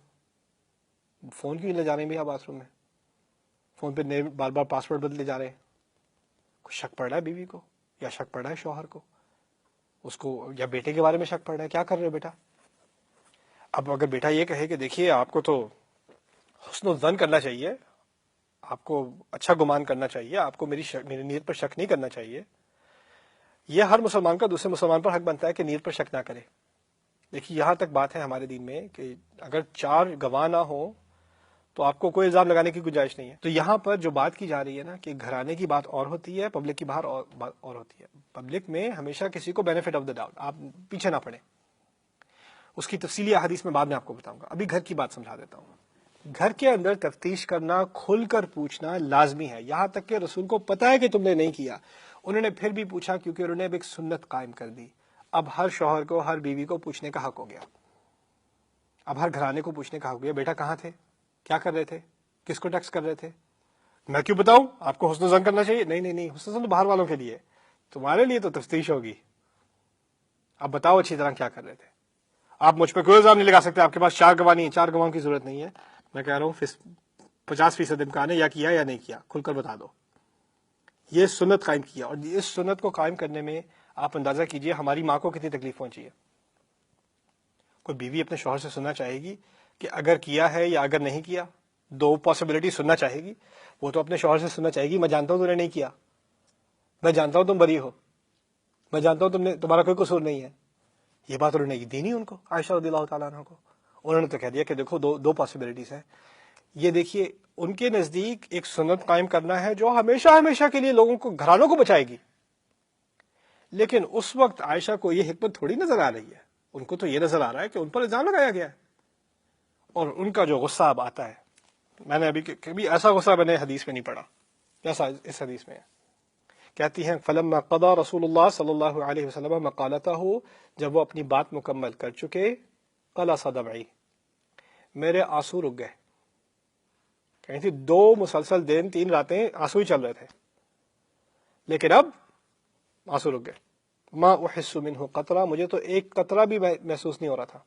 فون کیوں لے جا رہے ہیں بھیا باتھ روم میں؟ فون پہ بار بار پاسورڈ بدلے جا رہے ہیں۔ کچھ شک پڑ رہا ہے بیوی کو، یا شک پڑ رہا ہے شوہر کو، اس کو یا بیٹے کے بارے میں شک پڑ رہا ہے، کیا کر رہے ہو بیٹا؟ اب اگر بیٹا یہ کہے کہ دیکھیے آپ کو تو حسن الظن کرنا چاہیے، آپ کو اچھا گمان کرنا چاہیے، آپ کو میری نیت پر شک نہیں کرنا چاہیے، یہ ہر مسلمان کا دوسرے مسلمان پر حق بنتا ہے کہ نیت پر شک نہ کرے۔ دیکھیے، یہاں تک بات ہے ہمارے دین میں کہ اگر 4 گواہ نہ ہو تو آپ کو کوئی الزام لگانے کی گنجائش نہیں ہے۔ تو یہاں پر جو بات کی جا رہی ہے نا کہ گھرانے کی بات اور ہوتی ہے، پبلک کی باہر اور ہوتی ہے۔ پبلک میں ہمیشہ کسی کو بینیفٹ آف دا ڈاؤٹ، آپ پیچھے نہ پڑیں، اس کی تفصیلی احادیث میں بعد میں آپ کو بتاؤں گا، ابھی گھر کی بات سمجھا دیتا ہوں۔ گھر کے اندر تفتیش کرنا، کھل کر پوچھنا لازمی ہے، یہاں تک کہ رسول کو پتا ہے کہ تم نے نہیں کیا، انہوں نے پھر بھی پوچھا کیونکہ انہوں نے اب ایک سنت قائم کر دی۔ اب ہر شوہر کو، ہر بیوی کو پوچھنے کا حق ہو گیا، اب ہر گھرانے کو پوچھنے کا حق ہو گیا، بیٹا کہاں تھے، کیا کر رہے تھے، کس کو ٹیکس کر رہے تھے؟ میں کیوں بتاؤں؟ آپ کو حسن زن کرنا چاہیے؟ نہیں، حسن زن تو باہر والوں کے لیے، تمہارے لیے تو تفتیش ہوگی۔ اب بتاؤ اچھی طرح کیا کر رہے تھے؟ آپ مجھ پہ کوئی الزام نہیں لگا سکتے، آپ کے پاس 4 گواہ نہیں ہیں، 4 گواہوں کی ضرورت نہیں ہے، میں کہہ رہا ہوں 50% امکان ہے یا کیا یا نہیں کیا، کھل کر بتا دو۔ یہ سنت قائم کیا، اور اس سنت کو قائم کرنے میں آپ اندازہ کیجئے ہماری ماں کو کتنی تکلیف پہنچی ہے۔ کوئی بیوی اپنے شوہر سے سننا چاہے گی کہ اگر کیا ہے یا اگر نہیں کیا، 2 پاسبلٹی سننا چاہے گی، وہ تو اپنے شوہر سے سننا چاہے گی میں جانتا ہوں تم نے نہیں کیا، میں جانتا ہوں تم بری ہو، میں جانتا ہوں تمہارا کوئی قصور نہیں ہے۔ یہ بات انہوں نے دی نہیں ان کو، عائشہ رضی اللہ تعالیٰ عنہ کو، انہوں نے تو کہہ دیا کہ دیکھو دو پاسبلٹیز ہیں۔ یہ دیکھیے، ان کے نزدیک ایک سنت قائم کرنا ہے جو ہمیشہ کے لیے لوگوں کو، گھرانوں کو بچائے گی، لیکن اس وقت عائشہ کو یہ حکمت تھوڑی نظر آ رہی ہے، ان کو تو یہ نظر آ رہا ہے کہ ان پر الزام لگایا گیا ہے، اور ان کا جو غصہ اب آتا ہے، میں نے ابھی کبھی ایسا غصہ میں نے حدیث میں نہیں پڑھا جیسا اس حدیث میں ہے۔ کہتی ہیں فلما قضى رسول اللہ صلی اللہ علیہ وسلم مقالته، جب وہ اپنی بات مکمل کر چکے، قلص دمعی، میرے آنسو رک گئے۔ کہیں تھی 2 مسلسل دن 3 راتیں آنسو ہی چل رہے تھے، لیکن اب آنسو رک گئے۔ ما احس منه قطرہ، مجھے تو ایک قطرہ بھی محسوس نہیں ہو رہا تھا۔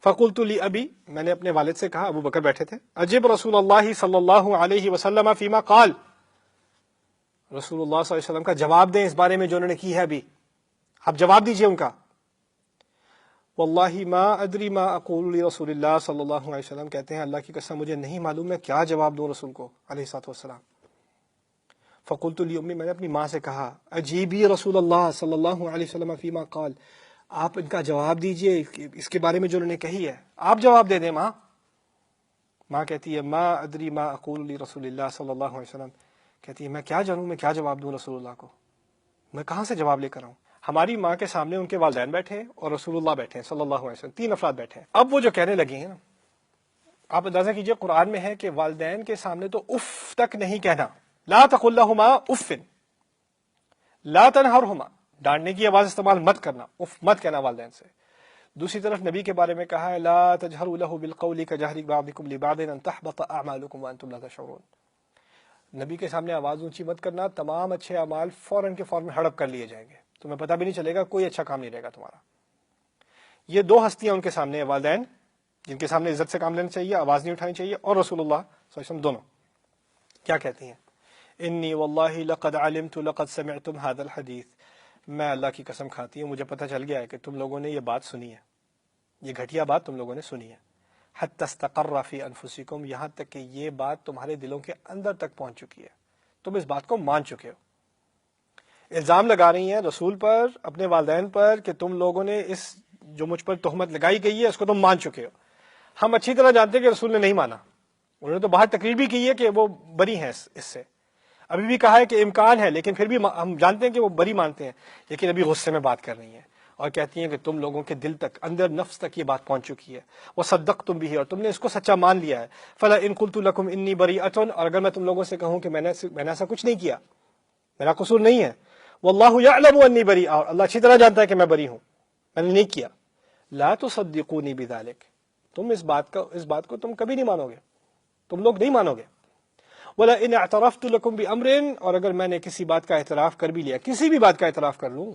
فقلت لی ابی، میں نے اپنے والد سے کہا، ابو بکر بیٹھے تھے، عجب رسول اللہ صلی اللہ علیہ وسلم فیما قال، رسول اللہ صلی اللہ علیہ وسلم کا جواب دیں اس بارے میں جو انہوں نے کی ہے ابھی، آپ جواب دیجئے ان کا۔ واللہ ما ادری ما اقول لرسول اللہ صلی اللہ علیہ وسلم، کہتے ہیں اللہ کی قسم مجھے نہیں معلوم میں کیا جواب دوں رسول کو علیہ الصلوۃ والسلام۔ فقلت لی امی، میں نے اپنی ماں سے کہا، اجیبی رسول اللہ صلی اللہ علیہ وسلم فیما قال، آپ ان کا جواب دیجئے اس کے بارے میں جو انہوں نے کہی ہے، آپ جواب دے دیں ماں۔ ماں کہتی ہے ما ادری ما اقول لرسول اللہ صلی اللہ علیہ وسلم، کہتی ہے میں کیا جانوں میں کیا جواب دوں رسول اللہ کو، میں کہاں سے جواب لے کر آؤں۔ ہماری ماں کے سامنے ان کے والدین بیٹھے ہیں اور رسول اللہ بیٹھے ہیں صلی اللہ علیہ وسلم، 3 افراد بیٹھے ہیں۔ اب وہ جو کہنے لگی ہیں نا، آپ اندازہ کیجئے قرآن میں ہے کہ والدین کے سامنے تو اف تک نہیں کہنا، لا تقل لہما اف، لا تنہرہما، ڈانٹنے کی آواز استعمال مت کرنا، اف مت کہنا والدین سے۔ دوسری طرف نبی کے بارے میں کہا ہے لا تجہروا لہ بالقول کجہر بعضکم لبعض ان تحبط اعمالکم وانتم لا تشعرون، نبی کے سامنے آواز اونچی مت کرنا، تمام اچھے اعمال فوراً کے فوراً ہڑپ کر لیے جائیں گے، تمہیں پتہ بھی نہیں چلے گا، کوئی اچھا کام نہیں رہے گا تمہارا۔ یہ دو ہستیاں ان کے سامنے ہیں، والدین جن کے سامنے عزت سے کام لینا چاہیے، آواز نہیں اٹھانی چاہیے، اور رسول اللہ صلی اللہ علیہ وسلم، دونوں کیا کہتی ہیں؟ انی واللہ لقد علمت لقد سمعتم هذا الحدیث، میں اللہ کی قسم کھاتی ہوں مجھے پتہ چل گیا ہے کہ تم لوگوں نے یہ بات سنی ہے، یہ گھٹیا بات تم لوگوں نے سنی ہے، حتی استقر فی انفسکم، یہاں تک کہ یہ بات تمہارے دلوں کے اندر تک پہنچ چکی ہے، تم اس بات کو مان چکے ہو۔ الزام لگا رہی ہیں رسول پر، اپنے والدین پر، کہ تم لوگوں نے اس جو مجھ پر تہمت لگائی گئی ہے اس کو تم مان چکے ہو۔ ہم اچھی طرح جانتے ہیں کہ رسول نے نہیں مانا، انہوں نے تو باہر تقریر بھی کی ہے کہ وہ بری ہیں اس سے، ابھی بھی کہا ہے کہ امکان ہے، لیکن پھر بھی ہم جانتے ہیں کہ وہ بری مانتے ہیں، لیکن ابھی غصے میں بات کر رہی ہیں اور کہتی ہیں کہ تم لوگوں کے دل تک، اندر نفس تک یہ بات پہنچ چکی ہے، وہ صدق تم بھی، اور تم نے اس کو سچا مان لیا ہے۔ فلا ان قلت لکم انی بریۃ، اور اگر میں تم لوگوں سے کہوں کہ میں نے ایسا کچھ نہیں کیا، میرا قصور نہیں ہے، واللہ یعلم انی بریء، اور اللہ اچھی طرح جانتا ہے کہ میں بری ہوں، میں نے نہیں کیا، لا تصدقونی بذلک، تم اس بات کو تم کبھی نہیں مانو گے، تم لوگ نہیں مانو گے۔ وَلَئِنْ اعْتَرَفْتُ لَكُمْ بِأَمْرٍ، اور اگر میں نے کسی بات کا اعتراف کر بھی لیا، کسی بھی بات کا اعتراف کر لوں،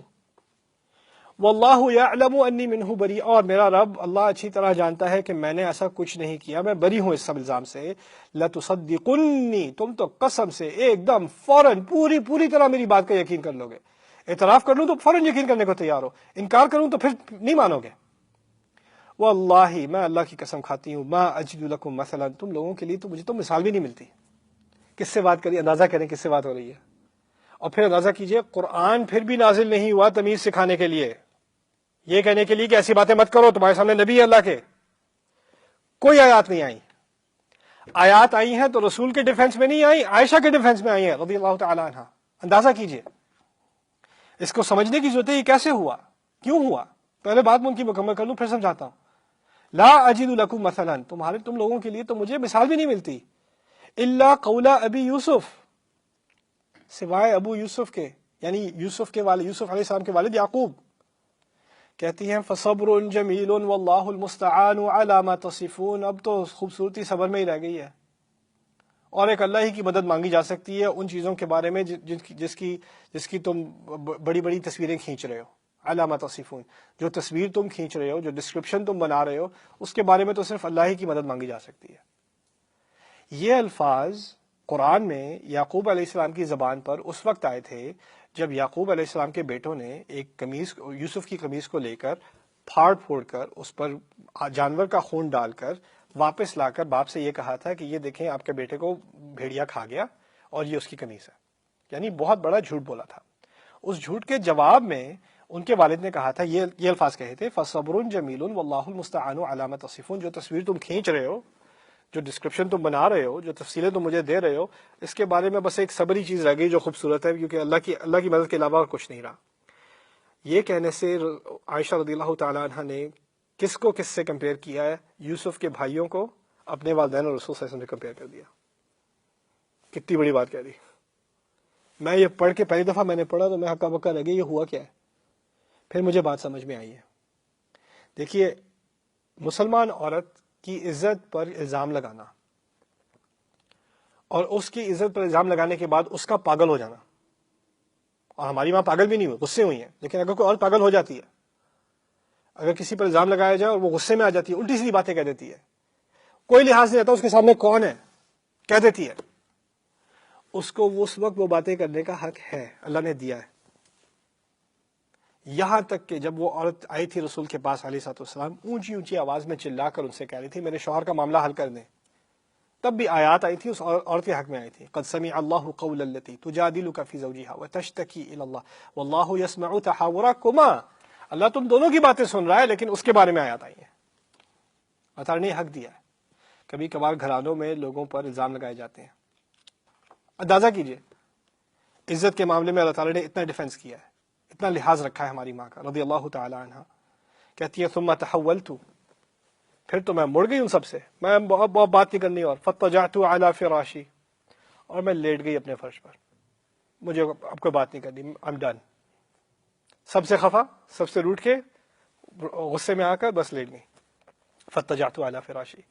وَاللَّهُ يَعْلَمُ أَنِّي مِنْهُ بَرِيءٌ، اور میرا رب اللہ اچھی طرح جانتا ہے کہ میں نے ایسا کچھ نہیں کیا، میں بری ہوں اس سب الزام سے، لَتُصَدِّقُنِّي، تم تو قسم سے ایک دم فوراً پوری طرح میری بات کا یقین کر لو گے، اعتراف کر لوں تو فوراً یقین کرنے کو تیار ہو، انکار کروں تو پھر نہیں مانو گے۔ واللہ، میں اللہ کی قسم کھاتی ہوں، ما اجد لکم مثلا، تم لوگوں کے لیے تو مجھے تو مثال بھی نہیں ملتی۔ کس سے بات کری؟ اندازہ کریں کس سے بات ہو رہی ہے، اور پھر اندازہ کیجئے قرآن پھر بھی نازل نہیں ہوا تمیز سکھانے کے لیے، یہ کہنے کے لیے کہ ایسی باتیں مت کرو، تمہارے سامنے نبی ہے اللہ کے، کوئی آیات نہیں آئی۔ آیات آئی ہیں تو رسول کے ڈیفنس میں نہیں آئی، عائشہ کے ڈیفنس میں آئی ہیں رضی اللہ تعالی عنہ۔ اندازہ کیجئے، اس کو سمجھنے کی ضرورت ہے یہ کیسے ہوا، کیوں ہوا۔ پہلے بات میں ان کی مکمل کر لوں پھر سمجھاتا ہوں۔ لا اجد لکم مثلا، تم لوگوں کے لیے تو مجھے مثال بھی نہیں ملتی، الا قول ابی یوسف، سوائے ابو یوسف کے، یعنی یوسف کے والد، یوسف علیہ السلام کے والد یعقوب۔ کہتی ہیں فصبر جمیل واللہ المستعان علی ما تصفون، اب تو خوبصورتی صبر میں ہی رہ گئی ہے، اور ایک اللہ ہی کی مدد مانگی جا سکتی ہے ان چیزوں کے بارے میں جس کی تم بڑی بڑی تصویریں کھینچ رہے ہو، علی ما تصفون، جو تصویر تم کھینچ رہے ہو، جو ڈسکرپشن تم بنا رہے ہو، اس کے بارے میں تو صرف اللہ ہی کی مدد مانگی جا سکتی ہے۔ یہ الفاظ قرآن میں یعقوب علیہ السلام کی زبان پر اس وقت آئے تھے جب یعقوب علیہ السلام کے بیٹوں نے ایک قمیص، یوسف کی قمیص کو لے کر پھاڑ پھوڑ کر اس پر جانور کا خون ڈال کر واپس لا کر باپ سے یہ کہا تھا کہ یہ دیکھیں آپ کے بیٹے کو بھیڑیا کھا گیا اور یہ اس کی قمیص ہے، یعنی بہت بڑا جھوٹ بولا تھا۔ اس جھوٹ کے جواب میں ان کے والد نے کہا تھا، یہ الفاظ کہے تھے فَصَبْرٌ جَمِيلٌ وَاللَّهُ الْمُسْتَعَانُ عَلَىٰ مَا تَصِفُونَ، جو تصویر تم کھینچ رہے ہو، جو ڈسکرپشن تم بنا رہے ہو، جو تفصیلیں تم مجھے دے رہے ہو، اس کے بارے میں بس ایک صبری چیز رہ گئی جو خوبصورت ہے، کیونکہ اللہ کی مدد کے علاوہ اور کچھ نہیں رہا۔ یہ کہنے سے عائشہ رضی اللہ تعالیٰ عنہ نے کس کو کس سے کمپیئر کیا ہے؟ یوسف کے بھائیوں کو اپنے والدین اور رسول صلی اللہ علیہ وسلم سے کمپیئر کر دیا۔ کتنی بڑی بات کہہ دی۔ میں یہ پڑھ کے پہلی دفعہ میں نے پڑھا تو میں ہکا بکا رہ گئی، یہ ہوا کیا ہے؟ پھر مجھے بات سمجھ میں آئی ہے۔ دیکھیے، مسلمان عورت کی عزت پر الزام لگانا اور اس کی عزت پر الزام لگانے کے بعد اس کا پاگل ہو جانا، اور ہماری ماں پاگل بھی نہیں ہوئی، غصے ہوئی ہیں، لیکن اگر کوئی اور پاگل ہو جاتی ہے، اگر کسی پر الزام لگایا جائے اور وہ غصے میں آ جاتی ہے، الٹی سیدھی باتیں کہہ دیتی ہے، کوئی لحاظ نہیں رہتا اس کے سامنے کون ہے، کہہ دیتی ہے، اس کو اس وقت وہ باتیں کرنے کا حق ہے، اللہ نے دیا ہے۔ یہاں تک کہ جب وہ عورت آئی تھی رسول کے پاس علیہ الصلوۃ والسلام، اونچی اونچی آواز میں چلا کر ان سے کہہ رہی تھی میرے شوہر کا معاملہ حل کر دیں، تب بھی آیات آئی تھی اس عورت کے حق میں آئی تھی، قد سمع اللہ قول التی تجادلک فی زوجها وتشتکی الی اللہ واللہ یسمع تحاورکما، اللہ تم دونوں کی باتیں سن رہا ہے، لیکن اس کے بارے میں آیات آئی ہیں۔ اللہ تعالیٰ نے حق دیا ہے۔ کبھی کبھار گھرانوں میں لوگوں پر الزام لگائے جاتے ہیں، اندازہ کیجئے عزت کے معاملے میں اللہ تعالیٰ نے اتنا ڈیفنس کیا ہے، اتنا لحاظ رکھا ہے ہماری ماں کا رضی اللہ تعالی عنہ۔ کہتی ہے ثم تحولت، پھر تو میں مڑ گئی ان سب سے، میں بہت بات نہیں کرنی، اور فاضطجعت علی فراشی، اور میں لیٹ گئی اپنے فرش پر، مجھے اب کوئی بات نہیں کرنی، I'm done، سب سے خفا، سب سے روٹ کے غصے میں آ کر بس لیٹ گئی، فاضطجعت علی فراشی۔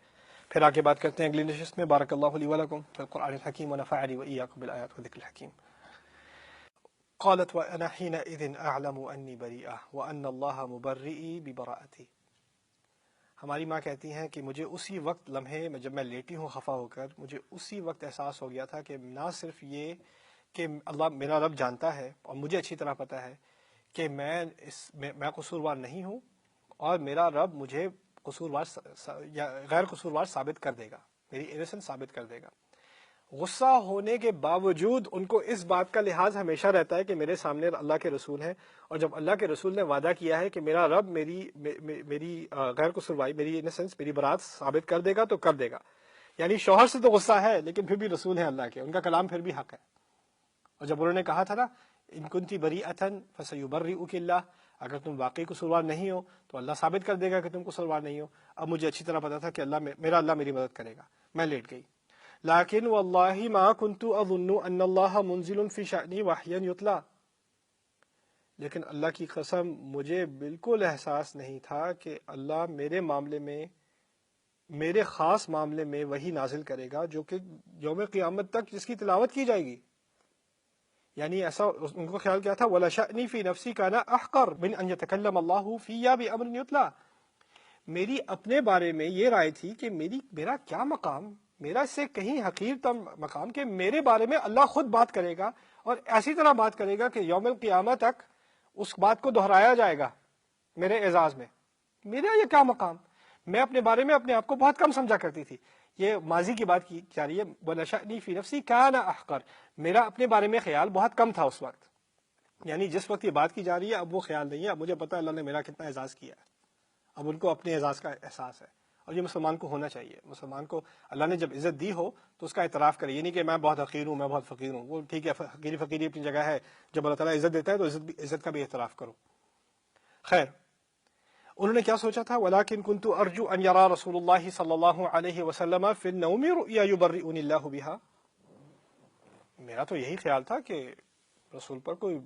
پھر آگے بات کرتے ہیں اگلی نشست میں۔ بارک اللہ لی ولکم فی القرآن الحکیم ونفعنی وإیاکم بالآیات والذکر الحکیم۔ قالت وأنا حينئذ أعلم أني بريئة وأن الله مبرئي ببراءتي. ہماری ماں کہتی ہیں کہ مجھے اسی وقت لمحے جب میں لیٹی ہوں خفا ہو کر، مجھے اسی وقت احساس ہو گیا تھا کہ نہ صرف یہ کہ اللہ میرا رب جانتا ہے اور مجھے اچھی طرح پتہ ہے کہ میں قصوروار نہیں ہوں، اور میرا رب مجھے قصوروار یا غیر قصوروار ثابت کر دے گا، میری انسنٹ ثابت کر دے گا. غصہ ہونے کے باوجود ان کو اس بات کا لحاظ ہمیشہ رہتا ہے کہ میرے سامنے اللہ کے رسول ہیں، اور جب اللہ کے رسول نے وعدہ کیا ہے کہ میرا رب میری غیر قصورواری، میری انسنس، میری برات ثابت کر دے گا تو کر دے گا. یعنی شوہر سے تو غصہ ہے لیکن پھر بھی رسول ہیں اللہ کے، ان کا کلام پھر بھی حق ہے. اور جب انہوں نے کہا تھا نا ان کنتی بریئۃ فسیبرئک اللہ، اگر تم واقعی قصوروار نہیں ہو تو اللہ ثابت کر دے گا کہ تم قصوروار نہیں ہو. اب مجھے اچھی طرح پتا تھا کہ میرا اللہ میری مدد کرے گا. میں لیٹ گئی. لیکن واللہ ما كنت اظن ان اللہ منزل فی شأنی وحیا یتلا، لیکن اللہ کی قسم مجھے بالکل احساس نہیں تھا کہ اللہ میرے معاملے میں، میرے خاص معاملے میں وہی نازل کرے گا جو کہ یوم قیامت تک جس کی تلاوت کی جائے گی. یعنی ایسا ان کو خیال کیا تھا ولا شأنی فی نفسی کان احقر من ان یتکلم اللہ فی بامر یتلا، میری اپنے بارے میں یہ رائے تھی کہ میرا کیا مقام، میرا اس سے کہیں حقیر تر مقام کہ میرے بارے میں اللہ خود بات کرے گا، اور ایسی طرح بات کرے گا کہ یوم القیامت تک اس بات کو دہرایا جائے گا میرے اعزاز میں. میرا یہ کیا مقام، میں اپنے بارے میں اپنے آپ کو بہت کم سمجھا کرتی تھی. یہ ماضی کی بات کی جا رہی ہے. وَلَشَأْنِي فِي نَفْسِي كَانَ أَحْقَرَ، میرا اپنے بارے میں خیال بہت کم تھا اس وقت. یعنی جس وقت یہ بات کی جا رہی ہے اب وہ خیال نہیں ہے، اب مجھے پتا ہے اللہ نے میرا کتنا اعزاز کیا ہے. اب ان کو اپنے اعزاز کا احساس ہے، اور یہ مسلمان کو ہونا چاہیے. مسلمان کو اللہ نے جب عزت دی ہو تو اس کا اعتراف کرے. یہ نہیں کہ میں بہت حقیر ہوں، میں بہت فقیر ہوں. وہ ٹھیک ہے، حقیری فقیری اپنی جگہ ہے. جب اللہ تعالیٰ عزت دیتا ہے تو عزت کا بھی اعتراف کرو. خیر، انہوں نے کیا سوچا تھا وَلَكِنْ كُنْتُ أَرْجُو أَنْ يَرَى رَسُولُ اللَّهِ صلی اللہ علیہ وسلم فِي النَّوْمِ رُؤْيَا يُبَرِّئُنِ اللَّهُ بِهَا. میرا تو یہی خیال تھا کہ رسول پر کوئی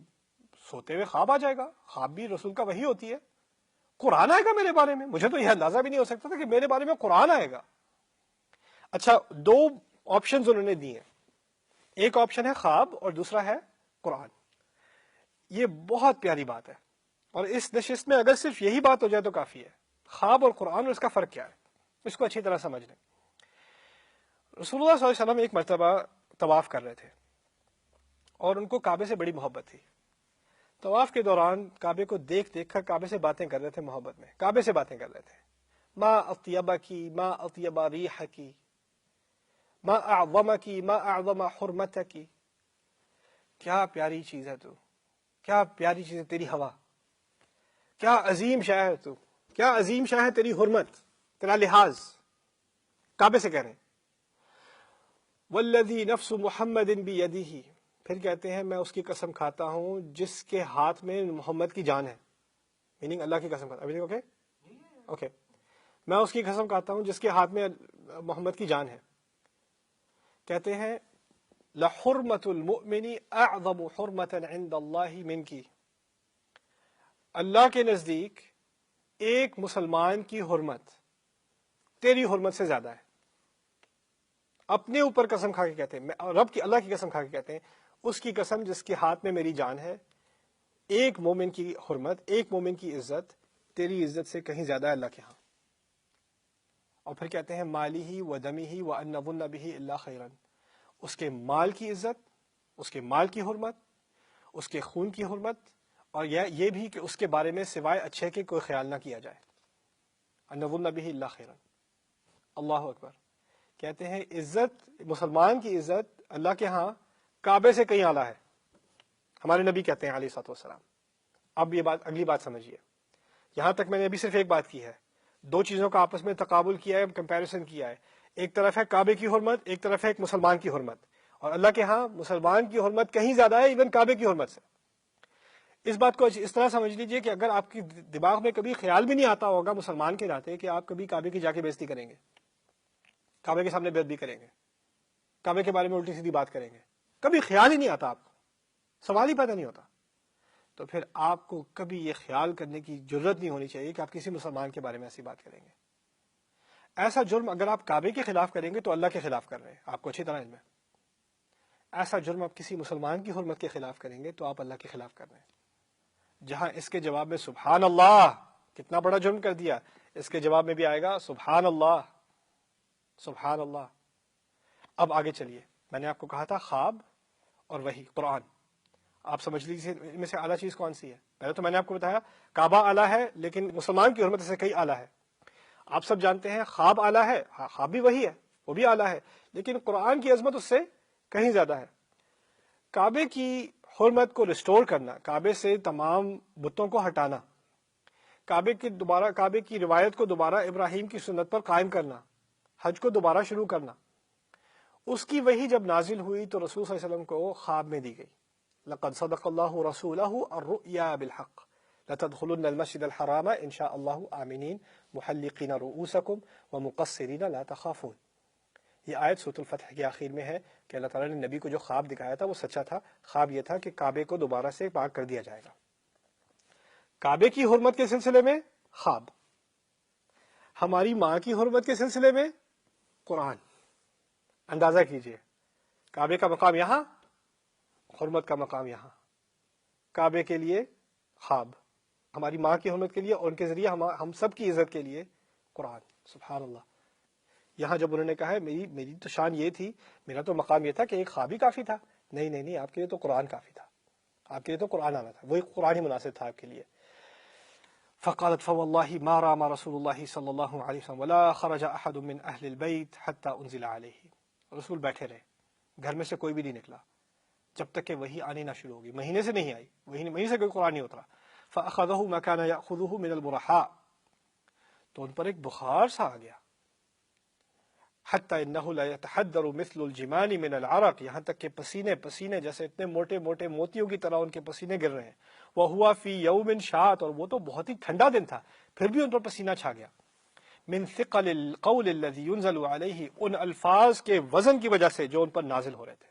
سوتے ہوئے خواب آ جائے گا. خواب بھی رسول کا وحی ہوتی ہے. قرآن آئے گا میرے بارے میں، مجھے تو یہ اندازہ بھی نہیں ہو سکتا تھا کہ میرے بارے میں قرآن آئے گا. اچھا، دو آپشنز انہوں نے دیے ہیں. ایک آپشن ہے خواب اور دوسرا ہے قرآن. یہ بہت پیاری بات ہے، اور اس نشست میں اگر صرف یہی بات ہو جائے تو کافی ہے. خواب اور قرآن اور اس کا فرق کیا ہے، اس کو اچھی طرح سمجھ لیں. رسول اللہ صلی اللہ علیہ وسلم ایک مرتبہ طواف کر رہے تھے اور ان کو کعبے سے بڑی محبت تھی. طواف کے دوران کعبے کو دیکھ دیکھ کر کعبے سے باتیں کر رہے تھے، محبت میں کعبے سے باتیں کر رہے تھے. ما اطیبا کی، ما اطیبا ریح کی، ما اعظم کی، ما اعظم حرمت کی. کیا پیاری چیز ہے تو، کیا پیاری چیز ہے تیری ہوا، کیا عظیم شاہ ہے تو، کیا عظیم شاہ ہے تیری حرمت، تیرا لحاظ. کعبے سے کہہ رہے ہیں. والذی نفس محمد بیدہ، پھر کہتے ہیں میں اس کی قسم کھاتا ہوں جس کے ہاتھ میں محمد کی جان ہے. میننگ اللہ کی قسم کھاتا ہوں. اوکے، میں اس کی قسم کھاتا ہوں جس کے ہاتھ میں محمد کی جان ہے. کہتے ہیں لحرمت المؤمن اعظم حرمتا عند اللہ منکی، اللہ کے نزدیک ایک مسلمان کی حرمت تیری حرمت سے زیادہ ہے. اپنے اوپر قسم کھا کے کہتے ہیں، رب کی، اللہ کی قسم کھا کے کہتے ہیں اس کی قسم جس کے ہاتھ میں میری جان ہے، ایک مومن کی حرمت، ایک مومن کی عزت تیری عزت سے کہیں زیادہ ہے اللہ کے ہاں. اور پھر کہتے ہیں مالی ہی و دمی ہی و ان نظن به الا خیرا، اس کے مال کی عزت، اس کے مال کی حرمت، اس کے خون کی حرمت، اور یہ بھی کہ اس کے بارے میں سوائے اچھے کے کوئی خیال نہ کیا جائے. ان نظن به الا خیرا. اللہ اکبر. کہتے ہیں عزت، مسلمان کی عزت اللہ کے ہاں کعبے سے کہیں اعلیٰ ہے. ہمارے نبی کہتے ہیں علیہ الصلوۃ والسلام. اب یہ بات، اگلی بات سمجھیے. یہاں تک میں نے ابھی صرف ایک بات کی ہے، دو چیزوں کا آپس میں تقابل کیا ہے، کمپیریزن کیا ہے. ایک طرف ہے کعبے کی حرمت، ایک طرف ہے ایک مسلمان کی حرمت. اور اللہ کے ہاں مسلمان کی حرمت کہیں زیادہ ہے ایون کعبے کی حرمت سے. اس بات کو اس طرح سمجھ لیجئے کہ اگر آپ کی دماغ میں کبھی خیال بھی نہیں آتا ہوگا مسلمان کے ناطے کہ آپ کبھی کعبے کی جا کے بےزتی کریں گے، کعبے کے سامنے بے ادبی کریں گے، کعبے کے بارے میں الٹی سیدھی بات کریں گے، کبھی خیال ہی نہیں آتا آپ کو، سوال ہی پیدا نہیں ہوتا، تو پھر آپ کو کبھی یہ خیال کرنے کی ضرورت نہیں ہونی چاہیے کہ آپ کسی مسلمان کے بارے میں ایسی بات کریں گے. ایسا جرم اگر آپ کعبے کے خلاف کریں گے تو اللہ کے خلاف کر رہے ہیں، آپ کو اچھی طرح علم ہے. ایسا جرم آپ کسی مسلمان کی حرمت کے خلاف کریں گے تو آپ اللہ کے خلاف کر رہے ہیں. جہاں اس کے جواب میں سبحان اللہ، کتنا بڑا جرم کر دیا، اس کے جواب میں بھی آئے گا سبحان اللہ، سبحان اللہ. اب آگے چلیے، میں نے آپ کو کہا تھا خواب اور وحی قرآن. آپ سمجھ لیجیے ان میں سے اعلیٰ چیز کون سی ہے. پہلے تو میں نے آپ کو بتایا کعبہ اعلیٰ ہے، لیکن مسلمان کی حرمت سے کئی اعلیٰ ہے. آپ سب جانتے ہیں خواب اعلیٰ ہے، خواب بھی وہی ہے، وہ بھی اعلیٰ ہے، لیکن قرآن کی عظمت اس سے کہیں زیادہ ہے. کعبے کی حرمت کو ریسٹور کرنا، کعبے سے تمام بتوں کو ہٹانا، کعبے کی روایت کو دوبارہ ابراہیم کی سنت پر قائم کرنا، حج کو دوبارہ شروع کرنا، اس کی وحی جب نازل ہوئی تو رسول صلی اللہ علیہ وسلم کو خواب میں دی گئی. لقد صدق اللہ رسولہ الرؤیا بالحق لتدخلن المسجد الحرام ان شاء اللہ آمنین محلقین رؤوسکم ومقصرین لا تخافون. یہ آیت سورۃ الفتح کے آخر میں ہے کہ اللہ تعالیٰ نے نبی کو جو خواب دکھایا تھا وہ سچا تھا. خواب یہ تھا کہ کعبے کو دوبارہ سے پاک کر دیا جائے گا. کعبے کی حرمت کے سلسلے میں خواب، ہماری ماں کی حرمت کے سلسلے میں قرآن. اندازہ کیجئے، کعبے کا مقام یہاں، حرمت کا مقام یہاں. کعبے کے لیے خواب، ہماری ماں کی حرمت کے لیے اور ان کے ذریعے ہم سب کی عزت کے لیے قرآن. سبحان اللہ. یہاں جب انہوں نے کہا ہے میری تو شان یہ تھی، میرا تو مقام یہ تھا کہ ایک خواب ہی کافی تھا. نہیں، آپ کے لیے تو قرآن کافی تھا، آپ کے لیے تو قرآن آنا تھا، وہی قرآن ہی مناسب تھا آپ کے لیے. فقالت فوالله ما رام رسول الله صلی اللہ علیہ وسلم ولا خرج احد من اہل البیت حتى انزل علیہ. رسول بیٹھے رہے، گھر میں سے کوئی بھی نہیں نکلا جب تک کہ وہی آنی نہ شروع ہوگی. مہینے سے نہیں آئی، مہینے سے کوئی قرآن نہیں اترا. فاخذه ما كان ياخذه من البرحاء، تو ان پر ایک بخار سا آ گیا. حتی انه لا يتحدر مثل الجمان من العرق، یہاں تک کہ پسینے جیسے اتنے موٹے موٹے موتیوں کی طرح ان کے پسینے گر رہے ہیں. وهو في يوم شات، اور وہ تو بہت ہی ٹھنڈا دن تھا، پھر بھی ان پر پسینہ چھا گیا. من ثقل القول الذي ينزل عليه، ان الفاظ کے وزن کی وجہ سے جو ان پر نازل ہو رہے تھے.